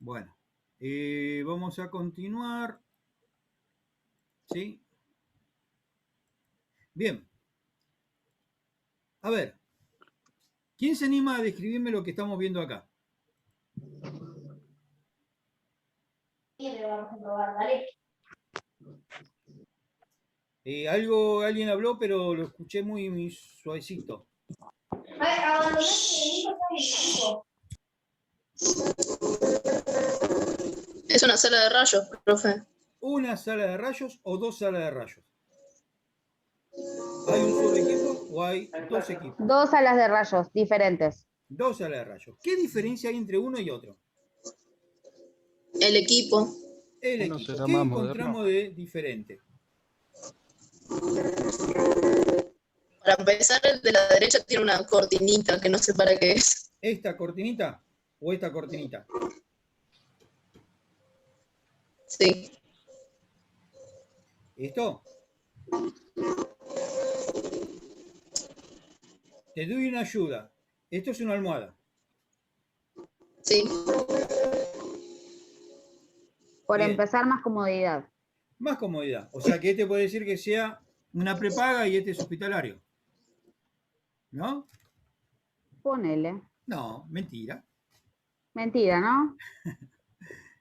Bueno, vamos a continuar. ¿Sí? Bien. A ver, ¿quién se anima a describirme lo que estamos viendo acá? Vamos a probar, dale. Alguien habló, pero lo escuché muy suavecito. Es una sala de rayos, profe. ¿Una sala de rayos o dos salas de rayos? ¿Hay un solo equipo o hay dos equipos? Dos salas de rayos diferentes. Dos salas de rayos. ¿Qué diferencia hay entre uno y otro? El equipo. El Uno equipo. será ¿Qué más encontramos moderno. de diferente? Para empezar, el de la derecha tiene una cortinita que no sé para qué es. ¿Esta cortinita o esta cortinita? Sí. ¿Esto? Te doy una ayuda. Esto es una almohada. Sí. Por Bien. empezar, más comodidad. Más comodidad. O sea que este puede decir que sea una prepaga y este es hospitalario. ¿No? Ponele. No, mentira. Mentira, ¿no?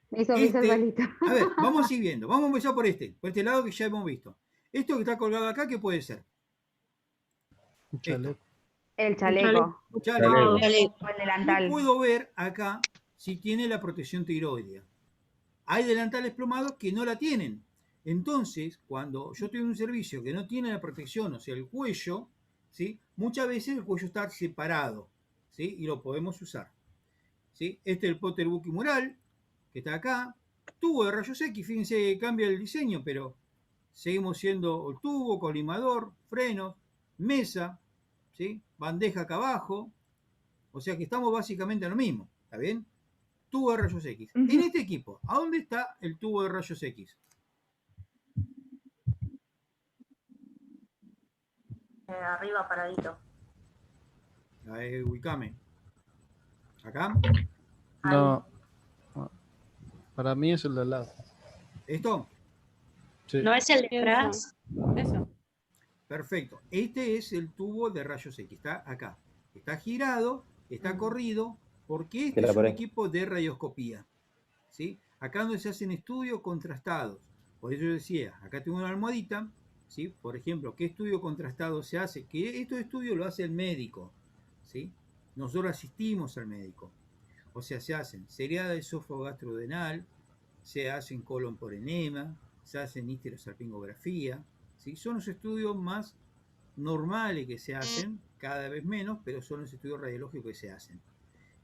Me hizo pisar solito. A ver, vamos a ir viendo. Vamos a empezar por este lado que ya hemos visto. Esto que está colgado acá, ¿qué puede ser? Un chaleco. El chaleco. Chaleco. O el Yo delantal. puedo ver acá si tiene la protección tiroidea. Hay delantales plomados que no la tienen. Entonces, cuando yo tengo un servicio que no tiene la protección, o sea, el cuello, ¿sí? Muchas veces el cuello está separado, ¿sí? Y lo podemos usar. ¿Sí? Este es el Potter Buki Mural, que está acá. Tubo de rayos X, fíjense que cambia el diseño, pero seguimos siendo el tubo, colimador, frenos, mesa, ¿sí? Bandeja acá abajo. O sea que estamos básicamente en lo mismo, ¿está bien? Tubo de rayos X. En este equipo, ¿a dónde está el tubo de rayos X? Arriba, paradito. Ubicame. ¿Acá? No. Para mí es el de al lado. ¿Esto? Sí. ¿No es el de atrás? Eso. Perfecto. Este es el tubo de rayos X. Está acá. Está girado, está corrido, porque este es un equipo de radioscopía. ¿Sí? Acá donde se hacen estudios contrastados. Por eso yo decía, acá tengo una almohadita. ¿Sí? Por ejemplo, ¿qué estudio contrastado se hace? Que estos estudios lo hace el médico. ¿Sí? Nosotros asistimos al médico. O sea, se hacen seriada esófago-gastrodenal, se hacen colon por enema, se hacen histerosalpingografía. ¿Sí? Son los estudios más normales que se hacen, cada vez menos, pero son los estudios radiológicos que se hacen.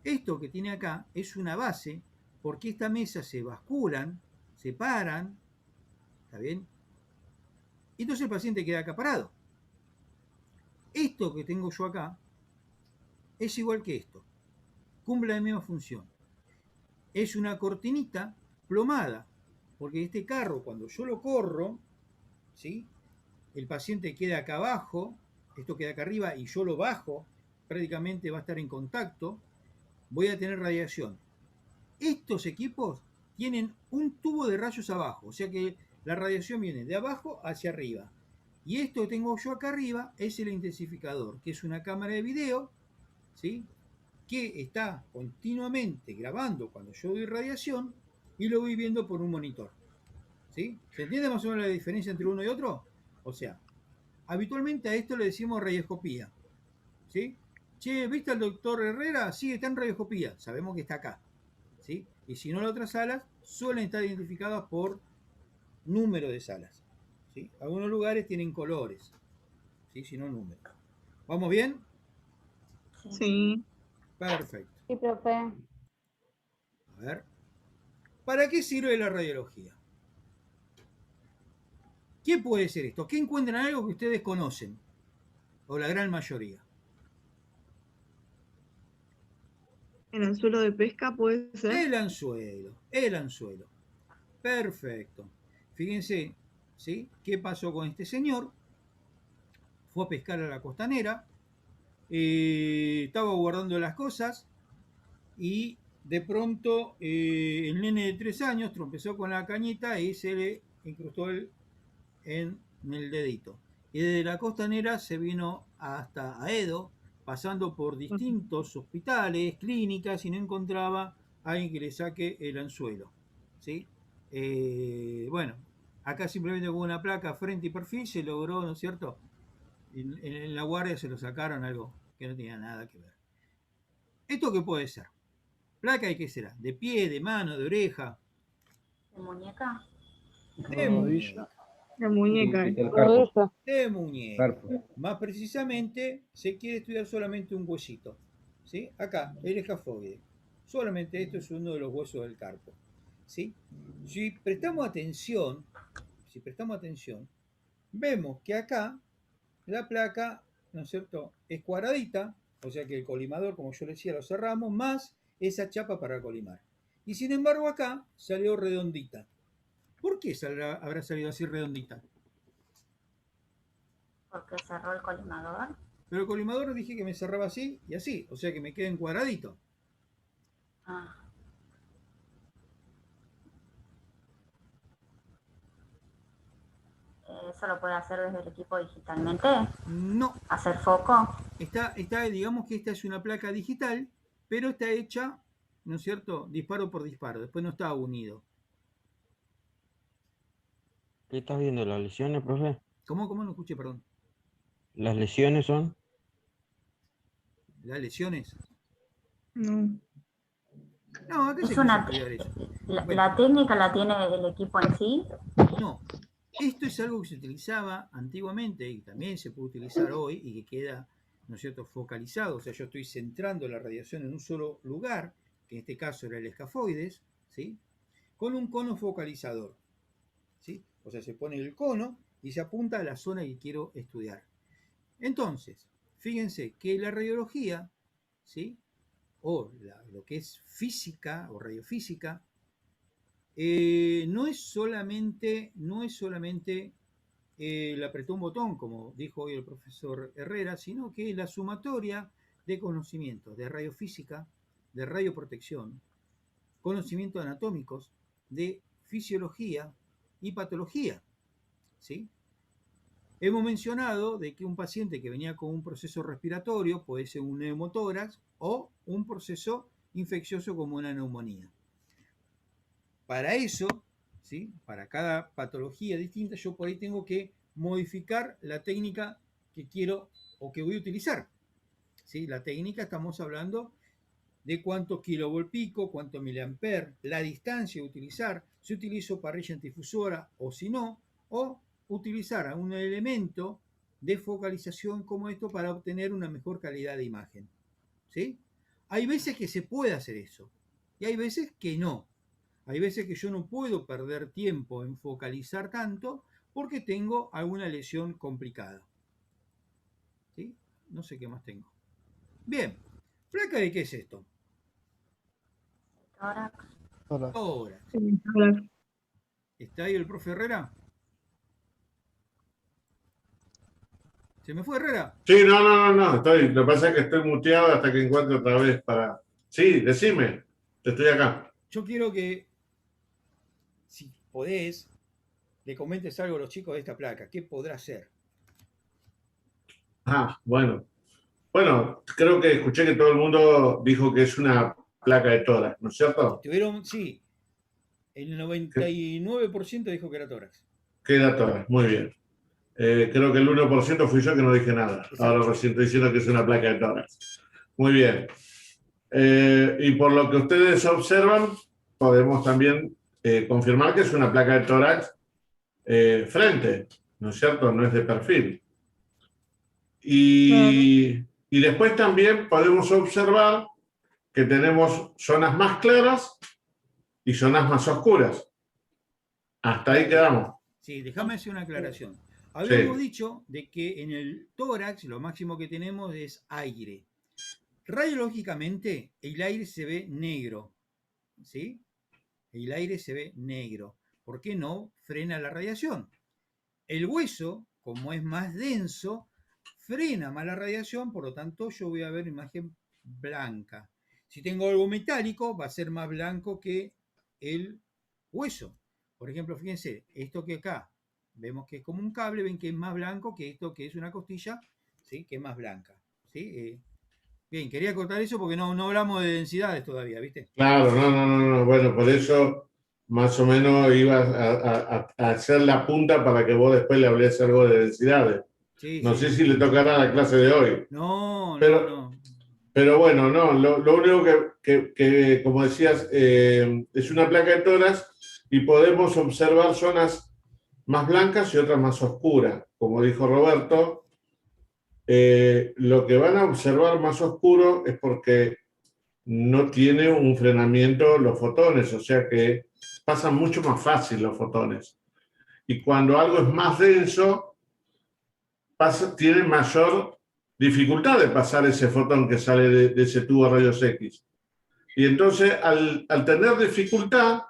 Esto que tiene acá es una base, porque esta mesa se basculan, se paran, ¿está bien? Y entonces el paciente queda acá parado. Esto que tengo yo acá es igual que esto, cumple la misma función. Es una cortinita plomada, porque este carro, cuando yo lo corro, ¿sí? El paciente queda acá abajo, esto queda acá arriba y yo lo bajo, prácticamente va a estar en contacto, voy a tener radiación. Estos equipos tienen un tubo de rayos abajo, o sea que la radiación viene de abajo hacia arriba. Y esto que tengo yo acá arriba es el intensificador, que es una cámara de video, ¿sí? Que está continuamente grabando cuando yo doy radiación y lo voy viendo por un monitor. ¿Sí? ¿Se entiende más o menos la diferencia entre uno y otro? O sea, habitualmente a esto le decimos radioscopía. ¿Sí? Che, ¿viste al doctor Herrera? Sí, está en radioscopía. Sabemos que está acá. ¿Sí? Y si no, las otras salas suelen estar identificadas por número de salas. ¿Sí? Algunos lugares tienen colores, ¿sí? Si no, números. ¿Vamos bien? Sí. Perfecto. Sí, profe. A ver. ¿Para qué sirve la radiología? ¿Qué puede ser esto? ¿Qué encuentran algo que ustedes conocen? O la gran mayoría. ¿El anzuelo de pesca puede ser? El anzuelo, el anzuelo. Perfecto. Fíjense, ¿sí? ¿Qué pasó con este señor? Fue a pescar a la costanera, estaba guardando las cosas y de pronto el nene de 3 años trompezó con la cañita y se le incrustó en el dedito. Y desde la costanera se vino hasta Aedo, pasando por distintos hospitales, clínicas, y no encontraba a alguien que le saque el anzuelo. ¿Sí? Bueno, acá simplemente con una placa frente y perfil se logró, ¿no es cierto? En la guardia se lo sacaron, algo que no tenía nada que ver. ¿Esto qué puede ser? ¿Placa de qué será? ¿De pie, de mano, de oreja? ¿De muñeca? De muñeca. La muñeca. El carpo. De muñeca. Carpo. Más precisamente, se quiere estudiar solamente un huesito. ¿Sí? Acá, el escafoide. Solamente esto es uno de los huesos del carpo. ¿Sí? Si prestamos atención, vemos que acá la placa, ¿no es cierto?, es cuadradita, o sea que el colimador, como yo le decía, lo cerramos, más esa chapa para colimar. Y sin embargo acá salió redondita. ¿Por qué habrá salido así redondita? Porque cerró el colimador. Pero el colimador dije que me cerraba así y así, o sea que me queda en cuadradito. Ah. ¿Eso lo puede hacer desde el equipo digitalmente? No. ¿Hacer foco? Digamos que esta es una placa digital, pero está hecha, ¿no es cierto?, disparo por disparo, después no está unido. ¿Qué estás viendo? ¿Las lesiones, profe? ¿Cómo? No escuché, perdón. ¿Las lesiones son? ¿Las lesiones? No. No, acá ¿Es se una, estudiar eso. la técnica la tiene el equipo en sí? No. Esto es algo que se utilizaba antiguamente y también se puede utilizar hoy y que queda, ¿no es cierto?, focalizado. O sea, yo estoy centrando la radiación en un solo lugar, que en este caso era el escafoides, ¿sí?, con un cono focalizador. ¿Sí? O sea, se pone el cono y se apunta a la zona que quiero estudiar. Entonces, fíjense que la radiología, ¿sí?, o lo que es física o radiofísica, no es solamente el apretó un botón, como dijo hoy el profesor Herrera, sino que es la sumatoria de conocimientos de radiofísica, de radioprotección, conocimientos anatómicos, de fisiología y patología. ¿Sí? Hemos mencionado de que un paciente que venía con un proceso respiratorio puede ser un neumotórax o un proceso infeccioso como una neumonía. Para eso, ¿sí?, para cada patología distinta, yo por ahí tengo que modificar la técnica que quiero o que voy a utilizar. ¿Sí? La técnica, estamos hablando de cuántos kilovolt pico, cuántos miliamperes, la distancia a utilizar, si utilizo parrilla antifusora o si no, o utilizar un elemento de focalización como esto para obtener una mejor calidad de imagen. ¿Sí? Hay veces que se puede hacer eso y hay veces que no. Hay veces que yo no puedo perder tiempo en focalizar tanto porque tengo alguna lesión complicada. ¿Sí? No sé qué más tengo. Bien, ¿placa de qué es esto? Tórax. Tórax. ¿Está ahí el profe Herrera? ¿Se me fue Herrera? Sí, no. Lo que pasa es que estoy muteado hasta que encuentre otra vez para... Sí, decime. Estoy acá. Yo quiero que, si podés, le comentes algo a los chicos de esta placa. ¿Qué podrá ser? Bueno. Bueno, creo que escuché que todo el mundo dijo que es una placa de tórax, ¿no es cierto? Sí. El 99% dijo que era tórax. Que era tórax, muy bien. Creo que el 1% fui yo que no dije nada. Exacto. Ahora recién estoy diciendo que es una placa de tórax. Muy bien. Y por lo que ustedes observan, podemos también confirmar que es una placa de tórax frente, ¿no es cierto? No es de perfil. Y después también podemos observar que tenemos zonas más claras y zonas más oscuras. Hasta ahí quedamos. Sí, déjame hacer una aclaración. Habíamos dicho de que en el tórax lo máximo que tenemos es aire. Radiológicamente, el aire se ve negro. ¿Sí? El aire se ve negro. ¿Por qué no frena la radiación? El hueso, como es más denso, frena más la radiación, por lo tanto yo voy a ver imagen blanca. Si tengo algo metálico, va a ser más blanco que el hueso. Por ejemplo, fíjense, esto que acá, vemos que es como un cable, ven que es más blanco que esto que es una costilla, ¿sí? Que es más blanca. ¿Sí? Bien, quería cortar eso porque no hablamos de densidades todavía, ¿viste? Claro, no. Bueno, por eso más o menos ibas a hacer la punta para que vos después le hables algo de densidades. Sí, No sí, sé sí. si le tocará la clase de hoy. No. Pero bueno, no, lo único que, como decías, es una placa de tórax y podemos observar zonas más blancas y otras más oscuras. Como dijo Roberto, lo que van a observar más oscuro es porque no tiene un frenamiento los fotones, o sea que pasan mucho más fácil los fotones. Y cuando algo es más denso, tiene mayor dificultad de pasar ese fotón que sale de ese tubo de rayos X. Y entonces, al tener dificultad,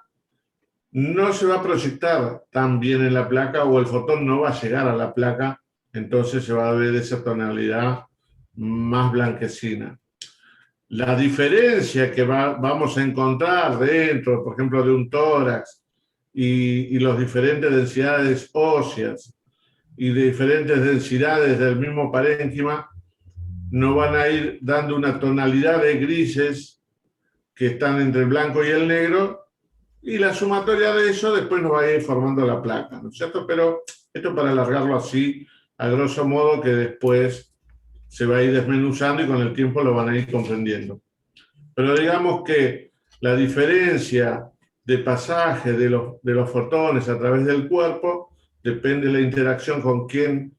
no se va a proyectar tan bien en la placa o el fotón no va a llegar a la placa, entonces se va a ver esa tonalidad más blanquecina. La diferencia que vamos a encontrar dentro, por ejemplo, de un tórax y las diferentes densidades óseas y de diferentes densidades del mismo parénquima, nos van a ir dando una tonalidad de grises que están entre el blanco y el negro, y la sumatoria de eso después nos va a ir formando la placa, ¿no es cierto? Pero esto para alargarlo así, a grosso modo, que después se va a ir desmenuzando y con el tiempo lo van a ir comprendiendo. Pero digamos que la diferencia de pasaje de los fotones a través del cuerpo depende de la interacción con qué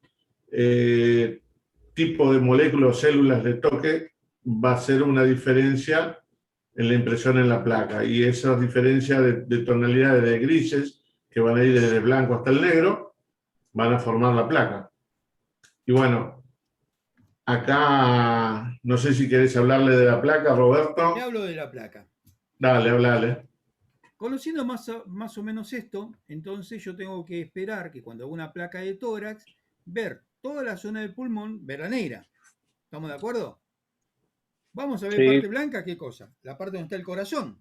tipo de moléculas o células le toque, va a ser una diferencia en la impresión en la placa. Y esas diferencias de tonalidades de grises, que van a ir desde el blanco hasta el negro, van a formar la placa. Y bueno, acá no sé si querés hablarle de la placa, Roberto. Le hablo de la placa. Dale, hablale. Conociendo más o menos esto, entonces yo tengo que esperar que cuando hago una placa de tórax, ver toda la zona del pulmón, ver la negra. ¿Estamos de acuerdo? Vamos a ver parte blanca, ¿qué cosa? La parte donde está el corazón,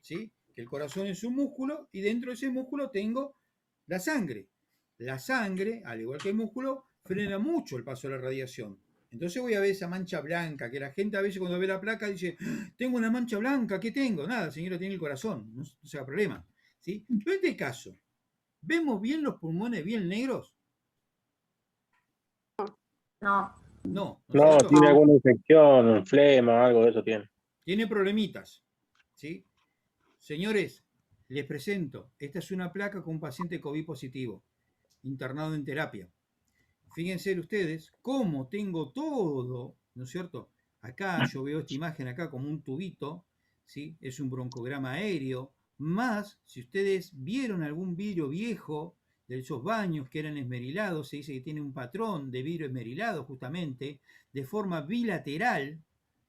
¿sí? Que el corazón es un músculo y dentro de ese músculo tengo la sangre. La sangre, al igual que el músculo, frena mucho el paso de la radiación. Entonces voy a ver esa mancha blanca, que la gente a veces cuando ve la placa dice, tengo una mancha blanca, ¿qué tengo? Nada, señora, tiene el corazón, no se haga problema, ¿sí? Pero en este caso, ¿vemos bien los pulmones bien negros? No. No, No, tiene alguna infección, flema, algo de eso tiene. Tiene problemitas, ¿sí? Señores, les presento, esta es una placa con un paciente COVID positivo, internado en terapia. Fíjense ustedes cómo tengo todo, ¿no es cierto? Acá yo veo esta imagen acá como un tubito, ¿sí? Es un broncograma aéreo, más si ustedes vieron algún vidrio viejo de esos baños que eran esmerilados, se dice que tiene un patrón de vidrio esmerilado justamente, de forma bilateral,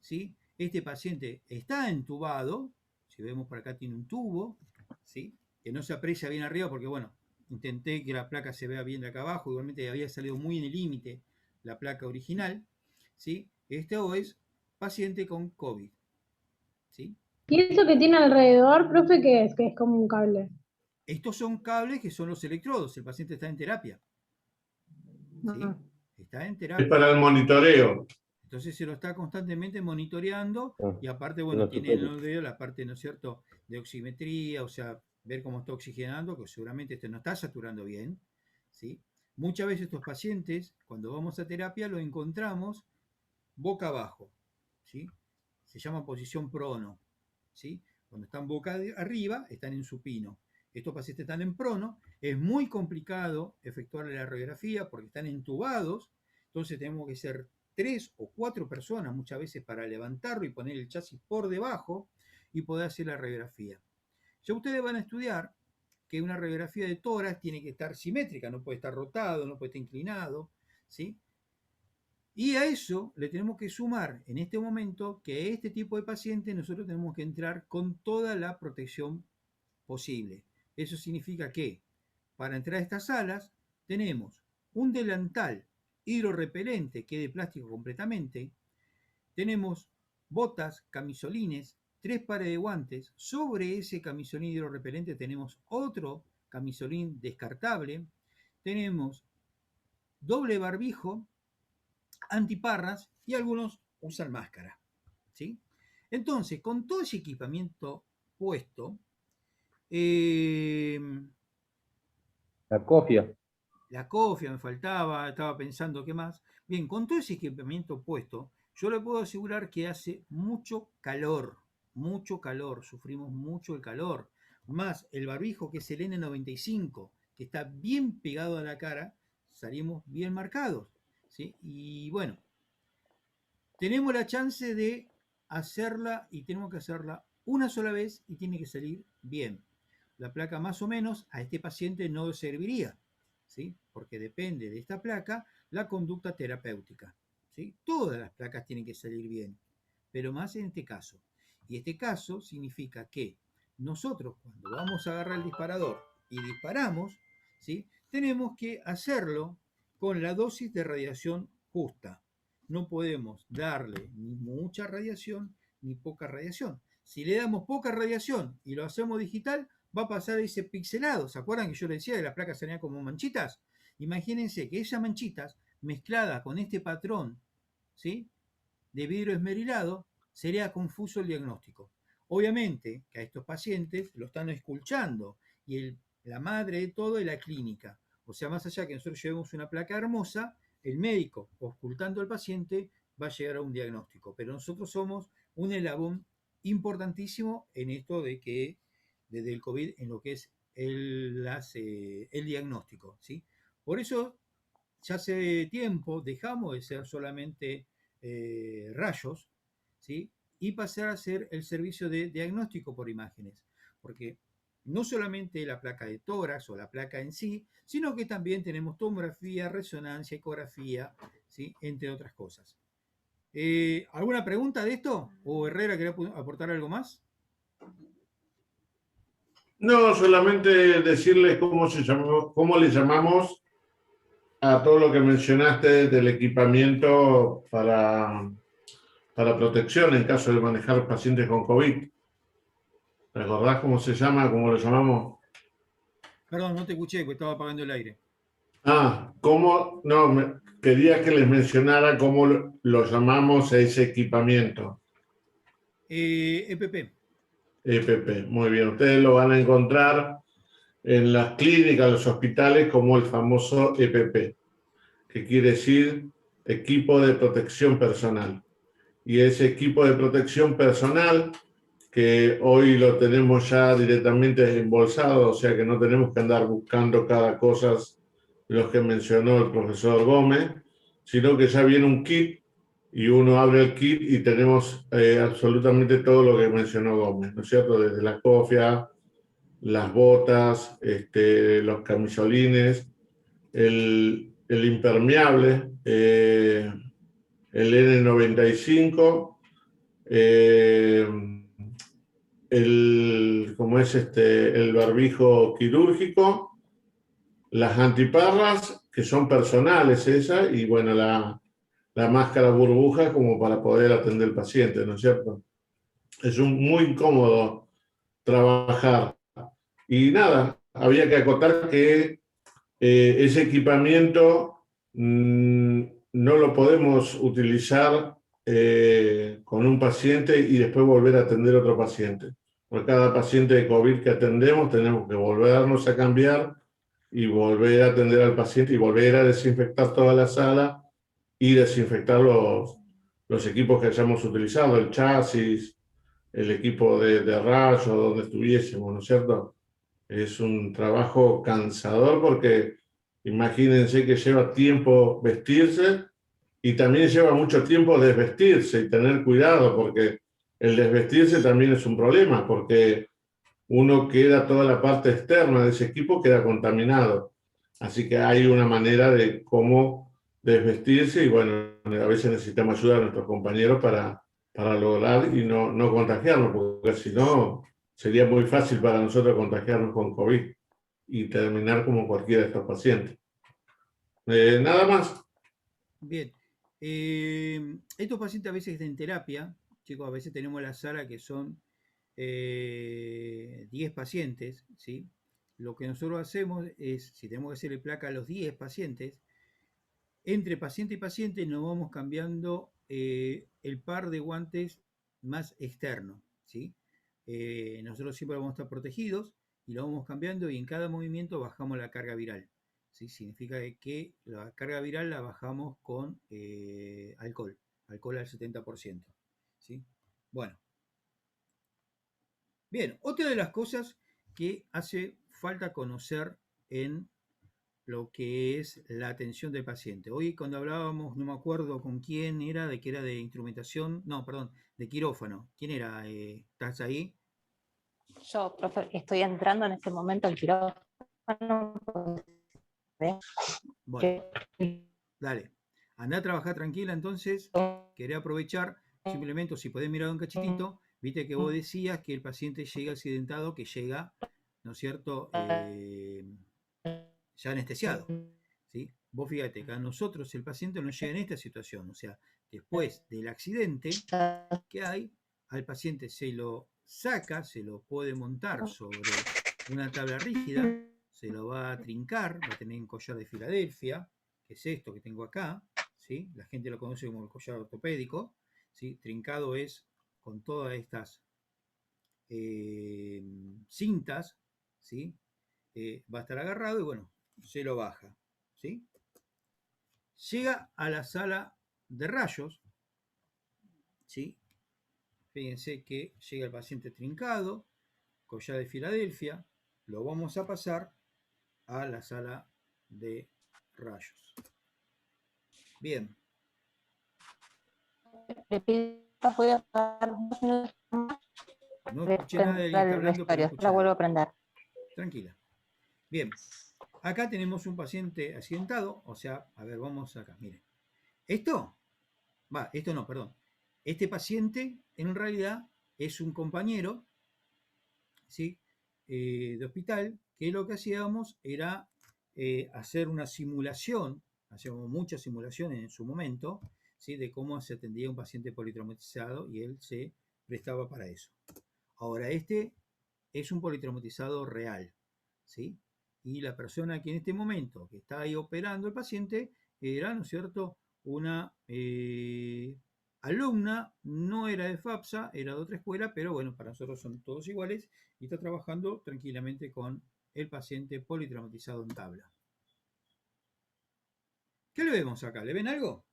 ¿sí? Este paciente está entubado, si vemos por acá tiene un tubo, ¿sí? Que no se aprecia bien arriba porque, bueno, intenté que la placa se vea bien de acá abajo, igualmente había salido muy en el límite la placa original, ¿sí? Esto es paciente con COVID, ¿sí? ¿Y eso que tiene alrededor, profe, qué es? Que es como un cable. Estos son cables que son los electrodos, el paciente está en terapia, ¿sí? Está en terapia. Es para el monitoreo. Entonces se lo está constantemente monitoreando y aparte, bueno, tiene en el dedo la parte, ¿no es cierto?, de oximetría, o sea, ver cómo está oxigenando, que seguramente no está saturando bien, ¿sí? Muchas veces estos pacientes, cuando vamos a terapia, lo encontramos boca abajo, ¿sí? Se llama posición prono, ¿sí? Cuando están boca arriba, están en supino. Estos pacientes están en prono, es muy complicado efectuar la radiografía porque están entubados, entonces tenemos que ser 3 o 4 personas muchas veces para levantarlo y poner el chasis por debajo y poder hacer la radiografía. Ya ustedes van a estudiar que una radiografía de tórax tiene que estar simétrica, no puede estar rotado, no puede estar inclinado, ¿sí? Y a eso le tenemos que sumar en este momento que este tipo de paciente nosotros tenemos que entrar con toda la protección posible. Eso significa que para entrar a estas salas tenemos un delantal hidrorrepelente que es de plástico completamente, tenemos botas, camisolines, 3 pares de guantes. Sobre ese camisolín hidrorrepelente tenemos otro camisolín descartable. Tenemos doble barbijo, antiparras y algunos usan máscara, ¿sí? Entonces, con todo ese equipamiento puesto, La cofia. la cofia me faltaba, estaba pensando qué más. Bien, con todo ese equipamiento puesto, yo le puedo asegurar que hace mucho calor, sufrimos mucho el calor. Más el barbijo, que es el N95, que está bien pegado a la cara, salimos bien marcados, ¿sí? Y bueno, tenemos la chance de hacerla y tenemos que hacerla una sola vez y tiene que salir bien. La placa más o menos a este paciente no serviría, ¿sí? Porque depende de esta placa la conducta terapéutica, ¿sí? Todas las placas tienen que salir bien, pero más en este caso. Y este caso significa que nosotros, cuando vamos a agarrar el disparador y disparamos, ¿sí? Tenemos que hacerlo con la dosis de radiación justa. No podemos darle ni mucha radiación ni poca radiación. Si le damos poca radiación y lo hacemos digital, va a pasar ese pixelado. ¿Se acuerdan que yo les decía que las placas salían como manchitas? Imagínense que esas manchitas mezcladas con este patrón, ¿sí?, de vidrio esmerilado, sería confuso el diagnóstico. Obviamente que a estos pacientes lo están esculchando y la madre de todo es la clínica. O sea, más allá que nosotros llevemos una placa hermosa, el médico, ocultando al paciente, va a llegar a un diagnóstico. Pero nosotros somos un eslabón importantísimo en esto de que, desde el COVID, en lo que es el diagnóstico, ¿sí? Por eso, ya hace tiempo dejamos de ser solamente rayos, ¿sí?, y pasar a ser el servicio de diagnóstico por imágenes. Porque no solamente la placa de tórax o la placa en sí, sino que también tenemos tomografía, resonancia, ecografía, ¿sí?, entre otras cosas. ¿Alguna pregunta de esto? ¿O Herrera quería aportar algo más? No, solamente decirles cómo le llamamos a todo lo que mencionaste del equipamiento para protección en caso de manejar pacientes con COVID. ¿Recordás cómo se llama, cómo lo llamamos? Perdón, no te escuché porque estaba apagando el aire. ¿Cómo? No, quería que les mencionara cómo lo llamamos a ese equipamiento. EPP. EPP, muy bien. Ustedes lo van a encontrar en las clínicas, los hospitales, como el famoso EPP, que quiere decir equipo de protección personal. Y ese equipo de protección personal, que hoy lo tenemos ya directamente embolsado, o sea que no tenemos que andar buscando cada cosa, los que mencionó el profesor Gómez, sino que ya viene un kit y uno abre el kit y tenemos absolutamente todo lo que mencionó Gómez, ¿no es cierto? Desde la cofia, las botas, los camisolines, el impermeable, el N95, el barbijo quirúrgico, las antiparras, que son personales esas, y bueno, la máscara burbuja como para poder atender al paciente, ¿no es cierto? Es muy incómodo trabajar. Y nada, había que acotar que ese equipamiento no lo podemos utilizar con un paciente y después volver a atender a otro paciente. Por cada paciente de COVID que atendemos tenemos que volvernos a cambiar y volver a atender al paciente y volver a desinfectar toda la sala y desinfectar los equipos que hayamos utilizado, el chasis, el equipo de rayos, donde estuviésemos, ¿no es cierto? Es un trabajo cansador porque imagínense que lleva tiempo vestirse y también lleva mucho tiempo desvestirse y tener cuidado, porque el desvestirse también es un problema, porque uno queda, toda la parte externa de ese equipo queda contaminado. Así que hay una manera de cómo desvestirse y bueno, a veces necesitamos ayuda de nuestros compañeros para lograr y no contagiarnos, porque si no, sería muy fácil para nosotros contagiarnos con COVID y terminar como cualquiera de estos pacientes. Nada más. Bien. Estos pacientes a veces en terapia chicos, a veces tenemos la sala que son 10 pacientes, ¿sí? Lo que nosotros hacemos es, si tenemos que hacerle placa a los 10 pacientes, entre paciente y paciente nos vamos cambiando el par de guantes más externo, ¿sí? Nosotros siempre vamos a estar protegidos y lo vamos cambiando y en cada movimiento bajamos la carga viral, ¿sí? Significa que la carga viral la bajamos con alcohol al 70%, ¿sí? Bueno. Bien, otra de las cosas que hace falta conocer en lo que es la atención del paciente. Hoy cuando hablábamos, no me acuerdo con quién era, de que era de instrumentación, no, perdón, de quirófano. ¿Quién era? ¿Estás ahí? Yo, profe, estoy entrando en este momento al quirófano. Bueno, dale. Andá a trabajar tranquila entonces. Quería aprovechar, simplemente, si podés mirar un cachitito, viste que vos decías que el paciente llega accidentado, que llega, ¿no es cierto?, ya anestesiado, ¿sí? Vos fíjate que a nosotros el paciente no llega en esta situación, o sea, después del accidente que hay, al paciente se lo saca, se lo puede montar sobre una tabla rígida, se lo va a trincar, va a tener un collar de Filadelfia, que es esto que tengo acá, ¿sí? La gente lo conoce como el collar ortopédico, ¿sí? Trincado es con todas estas cintas, ¿sí? Va a estar agarrado y bueno, se lo baja, ¿sí? Llega a la sala de rayos, ¿sí? Fíjense que llega el paciente trincado, collar de Filadelfia, lo vamos a pasar a la sala de rayos. Bien. Le pido apoyo para 2 minutos más. No escuché nada de que está hablando, pero escuché la vuelvo nada. a prender. Tranquila. Bien. Acá tenemos un paciente accidentado, o sea, a ver, vamos acá, miren. Esto no, perdón. Este paciente en realidad es un compañero, ¿sí? De hospital, que lo que hacíamos era hacer una simulación, hacíamos muchas simulaciones en su momento, ¿sí? De cómo se atendía un paciente politraumatizado y él se prestaba para eso. Ahora, este es un politraumatizado real, ¿sí? Y la persona que en este momento que está ahí operando el paciente era, ¿no es cierto?, una alumna, no era de FAPSA, era de otra escuela, pero bueno, para nosotros son todos iguales y está trabajando tranquilamente con el paciente politraumatizado en tabla. ¿Qué le vemos acá? ¿Le ven algo?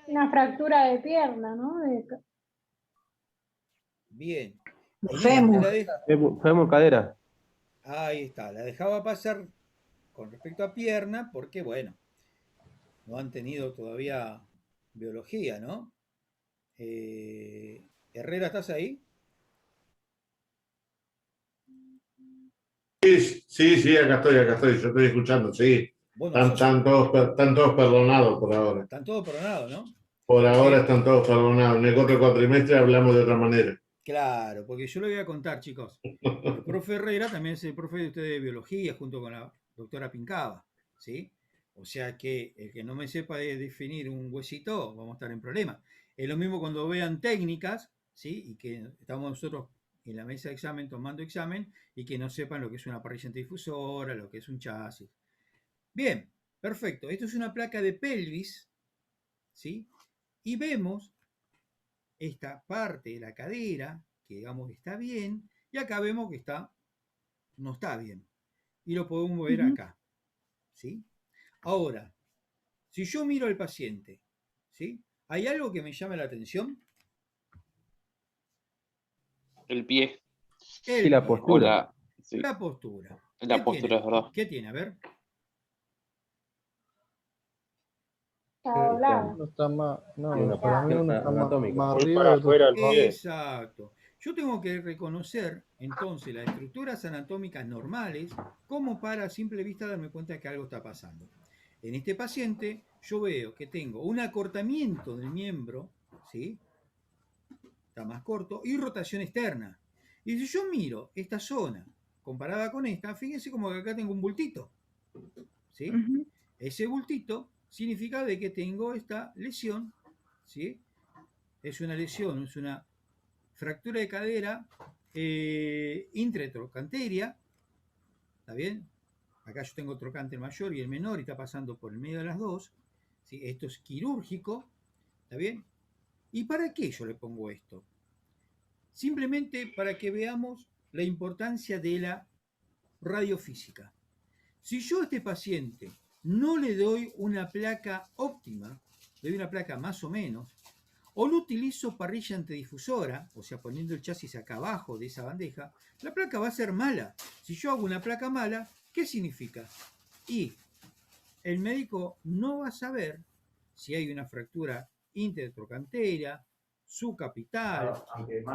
Una fractura de pierna, ¿no? Bien. Fémur, cadera. Ahí está, la dejaba pasar con respecto a pierna porque, bueno, no han tenido todavía biología, ¿no? Herrera, ¿estás ahí? Sí, acá estoy, yo estoy escuchando, sí. Bueno, están todos perdonados por ahora. Están todos perdonados, ¿no? Por ahora están todos perdonados. En el otro cuatrimestre hablamos de otra manera. Claro, porque yo lo voy a contar, chicos. El profe Herrera también es el profe de ustedes de biología, junto con la doctora Pincaba, ¿sí? O sea que el que no me sepa definir un huesito, vamos a estar en problemas. Es lo mismo cuando vean técnicas, ¿sí? Y que estamos nosotros en la mesa de examen tomando examen y que no sepan lo que es una parrilla centrifusora, lo que es un chasis. Bien, perfecto. Esto es una placa de pelvis, ¿sí? Y vemos esta parte de la cadera, que digamos está bien, y acá vemos que no está bien. Y lo podemos ver acá, ¿sí? Ahora, si yo miro al paciente, ¿sí? ¿Hay algo que me llame la atención? El pie. Sí, la postura. Sí. La postura. La postura, es verdad. ¿Qué tiene? A ver. No está más, no, para mí uno está más arriba para del afuera otro. Exacto. Yo tengo que reconocer entonces las estructuras anatómicas normales como para a simple vista darme cuenta que algo está pasando. En este paciente yo veo que tengo un acortamiento del miembro, ¿sí? Está más corto, y rotación externa. Y si yo miro esta zona comparada con esta, fíjense como que acá tengo un bultito, ¿sí? Ese bultito significa de que tengo esta lesión, ¿sí? Es una lesión, es una fractura de cadera intratrocanteria, ¿está bien? Acá yo tengo trocante el mayor y el menor y está pasando por el medio de las dos, ¿sí? Esto es quirúrgico, ¿está bien? ¿Y para qué yo le pongo esto? Simplemente para que veamos la importancia de la radiofísica. Si yo a este paciente no le doy una placa óptima, le doy una placa más o menos, o no utilizo parrilla antidifusora, o sea, poniendo el chasis acá abajo de esa bandeja, la placa va a ser mala. Si yo hago una placa mala, ¿qué significa? Y el médico no va a saber si hay una fractura intertrocantera, subcapital,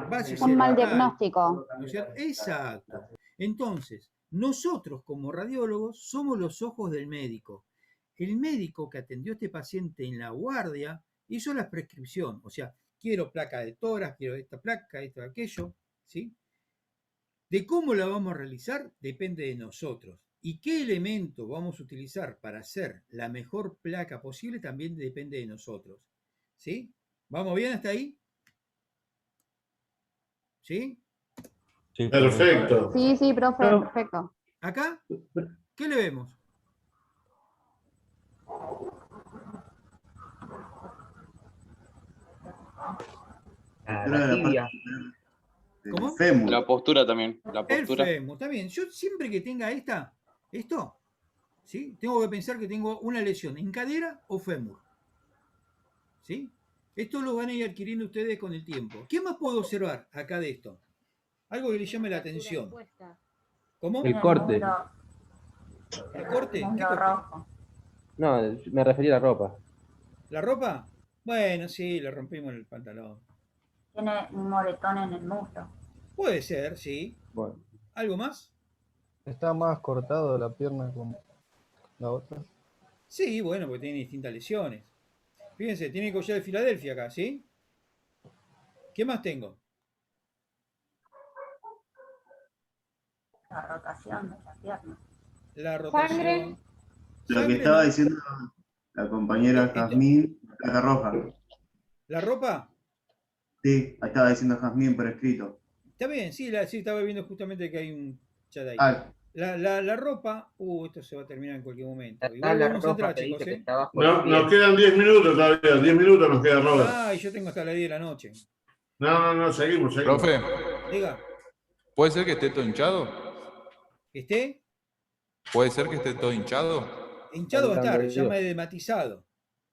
base Un mal cervical, diagnóstico. ¿no es cierto? Exacto. Entonces, nosotros como radiólogos somos los ojos del médico. El médico que atendió a este paciente en la guardia hizo la prescripción, o sea, quiero placa de tórax, quiero esta placa, esto, aquello, ¿sí? De cómo la vamos a realizar depende de nosotros. Y qué elemento vamos a utilizar para hacer la mejor placa posible también depende de nosotros, ¿sí? ¿Vamos bien hasta ahí? ¿Sí? Sí, Perfecto. Sí, sí, profe, perfecto. ¿Acá? ¿Qué le vemos? La tibia. ¿Cómo? Fémur. La postura también. La El postura. fémur, está bien. Yo siempre que tenga esto, ¿sí? Tengo que pensar que tengo una lesión en cadera o fémur. ¿Sí? Esto lo van a ir adquiriendo ustedes con el tiempo. ¿Qué más puedo observar acá de esto? Algo que le llame la atención. ¿Cómo? El corte. ¿El corte? ¿Qué Mundo corte? rojo. No, me refería a la ropa. ¿La ropa? Bueno, sí, le rompimos el pantalón. Tiene un moretón en el muslo. Puede ser, sí. Bueno. ¿Algo más? ¿Está más cortado de la pierna con la otra? Sí, bueno, porque tiene distintas lesiones. Fíjense, tiene el collar de Filadelfia acá, ¿sí? ¿Qué más tengo? La rotación de la pierna. La rotación. Sangre. Lo que estaba diciendo la compañera Jazmín, placa roja. ¿La ropa? Sí, ahí estaba diciendo Jazmín por escrito. Está bien, sí, sí, estaba viendo justamente que hay un chat ahí. Ah, La ropa, esto se va a terminar en cualquier momento. Está Igual la vamos a ropa entrar, que chicos, dice que ¿eh? está bajo el No, pie. nos quedan 10 minutos todavía. 10 minutos nos queda, Robert. Ah, y yo tengo hasta las 10 de la noche. No, seguimos. Profe, Diga, ¿puede ser que esté todo hinchado? ¿que esté? ¿Puede ser que esté todo hinchado? Hinchado va a estar, se Dios. llama edematizado.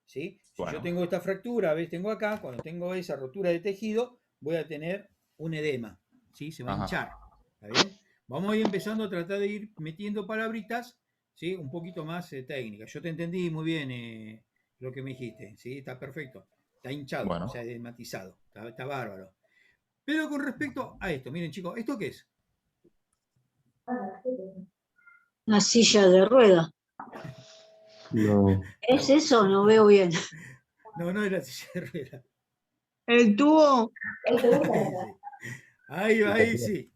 ¿Sí? Si Bueno. yo tengo esta fractura, ¿ves? Tengo acá, cuando tengo esa rotura de tejido, voy a tener un edema. ¿Sí? Se va a Ajá. hinchar. ¿Está bien? Vamos a ir empezando a tratar de ir metiendo palabritas, ¿sí? Un poquito más técnicas. Yo te entendí muy bien lo que me dijiste, ¿sí? Está perfecto. Está hinchado, Bueno. o sea, edematizado. Está bárbaro. Pero con respecto a esto, miren chicos, ¿esto qué es? Una silla de rueda. No. ¿Es eso? No veo bien. No, no era silla de rueda. El tubo. Ahí sí.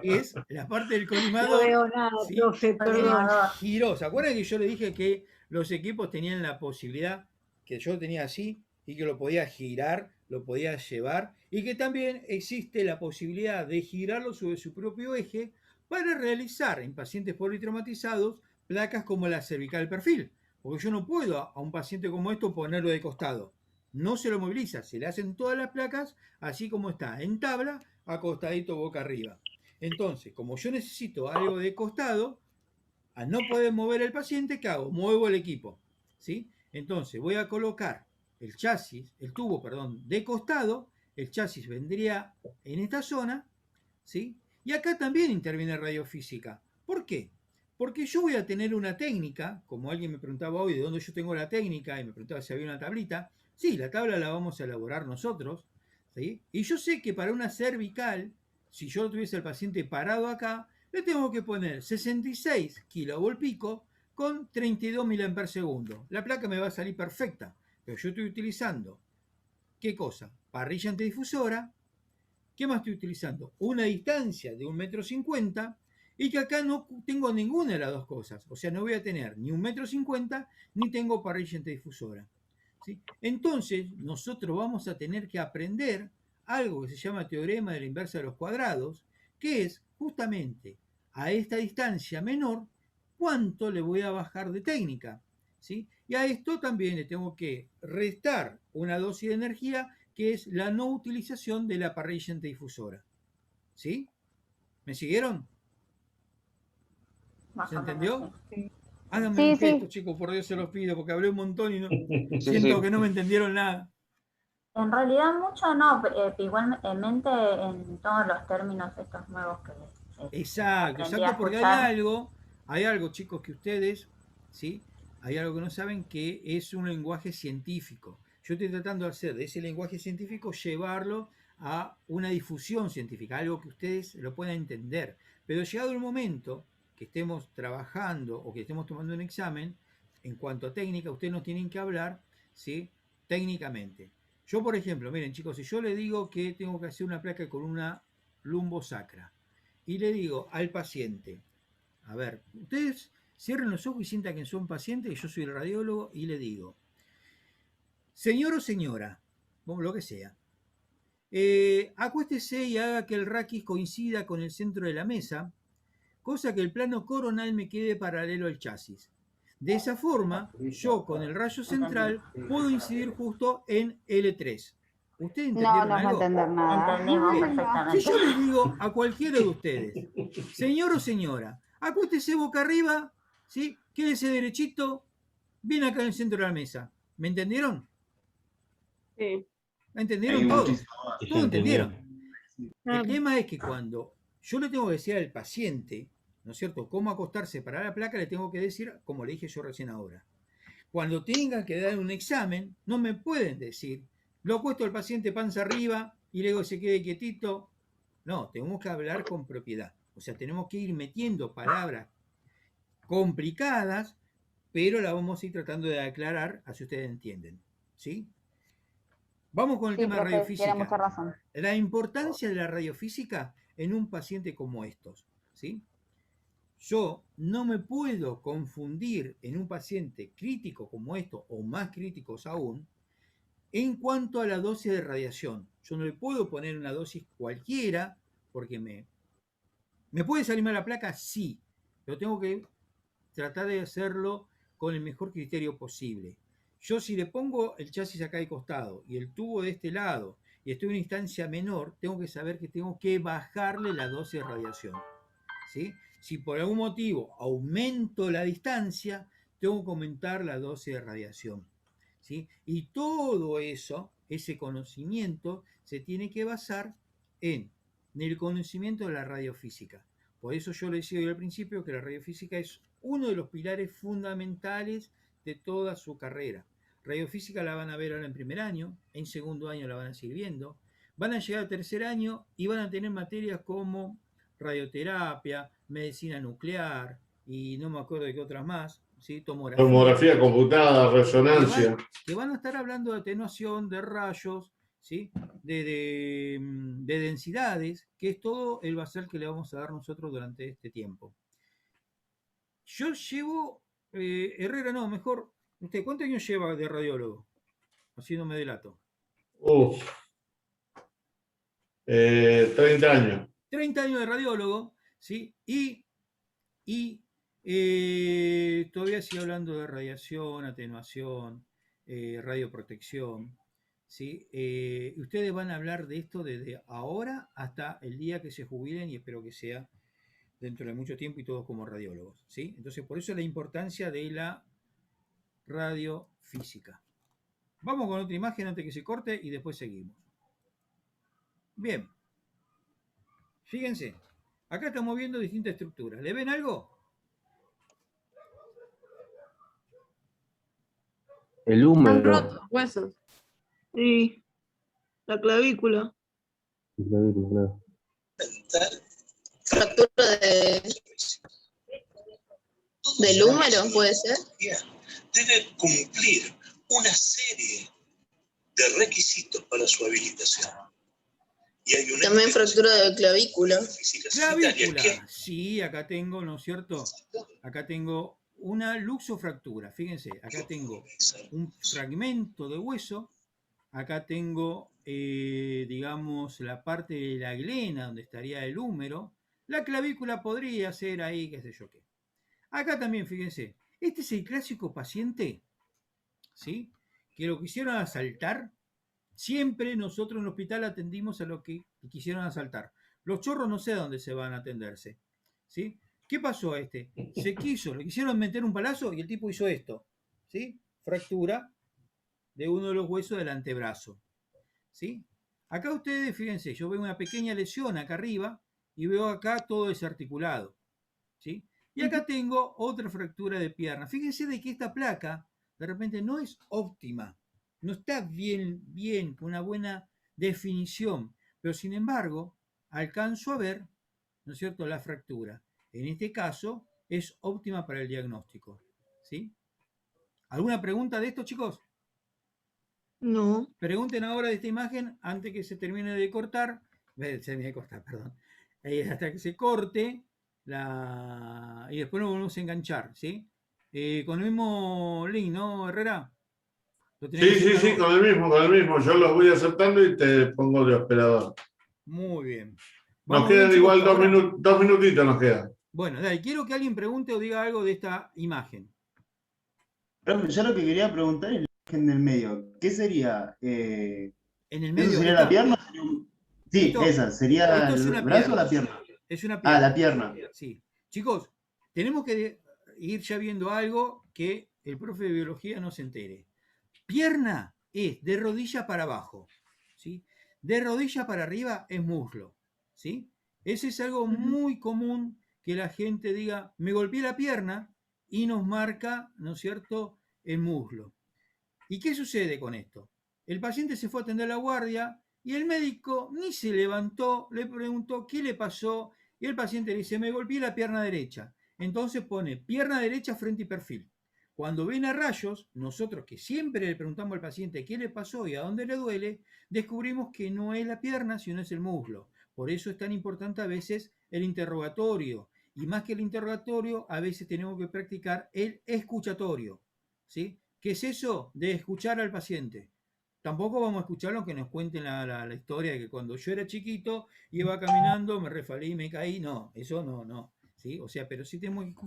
Es la parte del No colimador. veo nada, ¿sí? profe, perdón. Giró. ¿Se acuerdan que yo le dije que los equipos tenían la posibilidad, que yo tenía así, y que lo podía girar, lo podía llevar, y que también existe la posibilidad de girarlo sobre su propio eje para realizar en pacientes politraumatizados placas como la cervical perfil? Porque yo no puedo a un paciente como esto ponerlo de costado. No se lo moviliza, se le hacen todas las placas así como está, en tabla, acostadito boca arriba. Entonces, como yo necesito algo de costado, al no poder mover el paciente, ¿qué hago? Muevo el equipo, ¿sí? Entonces voy a colocar el tubo, de costado, el chasis vendría en esta zona, ¿sí? Y acá también interviene radiofísica. ¿Por qué? Porque yo voy a tener una técnica, como alguien me preguntaba hoy de dónde yo tengo la técnica, y me preguntaba si había una tablita. Sí, la tabla la vamos a elaborar nosotros, ¿sí? Y yo sé que para una cervical, si yo tuviese al paciente parado acá, le tengo que poner 66 kilovolt pico con 32 mAh. La placa me va a salir perfecta, pero yo estoy utilizando, ¿qué cosa? Parrilla antidifusora. ¿Qué más estoy utilizando? Una distancia de 1,50 m Y que acá no tengo ninguna de las dos cosas. O sea, no voy a tener ni 1,50 m, ni tengo parrilla antidifusora. ¿Sí? Entonces, nosotros vamos a tener que aprender algo que se llama teorema de la inversa de los cuadrados, que es justamente a esta distancia menor, cuánto le voy a bajar de técnica. ¿Sí? Y a esto también le tengo que restar una dosis de energía, que es la no utilización de la parrilla antidifusora. ¿Sí? ¿Me siguieron? ¿Se entendió? Háganme un gesto, chicos, por Dios se los pido, porque hablé un montón y no, siento que no me entendieron nada. En realidad mucho no, igualmente en todos los términos estos nuevos que Exacto, porque hay algo, chicos, que ustedes, ¿sí? Hay algo que no saben, que es un lenguaje científico. Yo estoy tratando de hacer de ese lenguaje científico, llevarlo a una difusión científica, algo que ustedes lo puedan entender. Pero llegado el momento que estemos trabajando o que estemos tomando un examen, en cuanto a técnica, ustedes nos tienen que hablar, ¿sí? Técnicamente. Yo, por ejemplo, miren, chicos, si yo le digo que tengo que hacer una placa de columna lumbosacra y le digo al paciente, a ver, ustedes cierren los ojos y sientan que son pacientes, y yo soy el radiólogo, y le digo, señor o señora, lo que sea, acuéstese y haga que el raquis coincida con el centro de la mesa, cosa que el plano coronal me quede paralelo al chasis. De esa forma, yo con el rayo central puedo incidir justo en L3. ¿Ustedes entendieron no algo? va a entender nada. Entendimos perfectamente. Si yo les digo a cualquiera de ustedes, señor o señora, acuéstese boca arriba, ¿sí? Quédese derechito, bien acá en el centro de la mesa. ¿Me entendieron? Sí. ¿Me entendieron todos? ¿Todos entendieron? El tema es que cuando yo le tengo que decir al paciente, ¿no es cierto?, cómo acostarse para la placa, le tengo que decir, como le dije yo recién ahora. Cuando tengan que dar un examen, no me pueden decir, lo acuesto al paciente panza arriba y luego se quede quietito. No, tenemos que hablar con propiedad. O sea, tenemos que ir metiendo palabras complicadas, pero las vamos a ir tratando de aclarar, así ustedes entienden. ¿Sí? Vamos con el tema de radiofísica. Tiene mucha razón. La importancia de la radiofísica en un paciente como estos. ¿Sí? Yo no me puedo confundir en un paciente crítico como esto, o más críticos aún, en cuanto a la dosis de radiación. Yo no le puedo poner una dosis cualquiera, porque ¿me puede salir mal la placa? Sí, pero tengo que tratar de hacerlo con el mejor criterio posible. Yo, si le pongo el chasis acá de costado y el tubo de este lado y estoy en una instancia menor, tengo que saber que tengo que bajarle la dosis de radiación. ¿Sí? Si por algún motivo aumento la distancia, tengo que aumentar la dosis de radiación. ¿Sí? Y todo eso, ese conocimiento, se tiene que basar en el conocimiento de la radiofísica. Por eso yo le decía al principio que la radiofísica es uno de los pilares fundamentales de toda su carrera. Radiofísica la van a ver ahora en primer año, en segundo año la van a seguir viendo, van a llegar a tercer año y van a tener materias como radioterapia, medicina nuclear y no me acuerdo de qué otras más, ¿sí? Tomografía computada, resonancia. Que van a estar hablando de atenuación, de rayos, ¿sí? de densidades, que es todo el basal que le vamos a dar nosotros durante este tiempo. Yo llevo, Herrera, no, mejor, ¿usted cuántos años lleva de radiólogo? Así no me delato. 30 años. 30 años de radiólogo, ¿sí? Y todavía sigue hablando de radiación, atenuación, radioprotección, ¿sí? Ustedes van a hablar de esto desde ahora hasta el día que se jubilen, y espero que sea dentro de mucho tiempo, y todos como radiólogos, ¿sí? Entonces, por eso la importancia de la radiofísica. Vamos con otra imagen antes que se corte y después seguimos. Bien. Fíjense, acá estamos viendo distintas estructuras. ¿Le ven algo? El húmero. Han roto huesos. Sí. La clavícula. Fractura del húmero, puede ser. Debe cumplir una serie de requisitos para su habilitación. Y hay una También fractura de clavícula. Clavícula. Sí, acá tengo, ¿no es cierto? Acá tengo una luxofractura. Fíjense, acá tengo un fragmento de hueso. Acá tengo, digamos, la parte de la glena donde estaría el húmero. La clavícula podría ser ahí, qué sé yo qué. Acá también, fíjense, este es el clásico paciente, ¿sí? Que lo quisieron asaltar. Siempre nosotros en el hospital atendimos a los que quisieron asaltar. Los chorros no sé dónde se van a atenderse, ¿sí? ¿Qué pasó a este? Le quisieron meter un palazo y el tipo hizo esto, ¿sí? Fractura de uno de los huesos del antebrazo, ¿sí? Acá ustedes, fíjense, yo veo una pequeña lesión acá arriba y veo acá todo desarticulado, ¿sí? Y acá tengo otra fractura de pierna. Fíjense de que esta placa de repente no es óptima, no está bien, con una buena definición, pero sin embargo alcanzo a ver, ¿no es cierto?, la fractura. En este caso es óptima para el diagnóstico, ¿sí? ¿Alguna pregunta de esto, chicos? No. Pregunten ahora de esta imagen antes que se termine de cortar, perdón, hasta que se corte y después nos volvemos a enganchar, ¿sí? Con el mismo link, ¿no, Herrera? Sí, con el mismo. Yo los voy aceptando y te pongo de operador. Muy bien. Nos quedan bien, igual chicos, dos minutitos nos quedan. Bueno, dale, quiero que alguien pregunte o diga algo de esta imagen. Profe, yo lo que quería preguntar es la imagen del medio. ¿Qué sería? ¿En el medio? ¿Eso sería ¿Esta? la pierna? Sí, Esto- esa. ¿Sería esto es el una brazo o pierna. la pierna? Es una pierna. Ah, la pierna. Sí. Chicos, tenemos que ir ya viendo algo que el profe de biología no se entere. Pierna es de rodilla para abajo, ¿sí? De rodilla para arriba es muslo, ¿sí? Ese es algo muy común que la gente diga, me golpeé la pierna y nos marca, ¿no es cierto?, el muslo. ¿Y qué sucede con esto? El paciente se fue a atender la guardia y el médico ni se levantó, le preguntó qué le pasó y el paciente le dice, me golpeé la pierna derecha. Entonces pone pierna derecha, frente y perfil. Cuando ven a rayos, nosotros que siempre le preguntamos al paciente qué le pasó y a dónde le duele, descubrimos que no es la pierna, sino es el muslo. Por eso es tan importante a veces el interrogatorio. Y más que el interrogatorio, a veces tenemos que practicar el escuchatorio, ¿sí? ¿Qué es eso? De escuchar al paciente. Tampoco vamos a escucharlo que nos cuenten la historia de que cuando yo era chiquito iba caminando, me resbalé y me caí. No, eso no, ¿sí? O sea, pero sí tenemos que escuchar.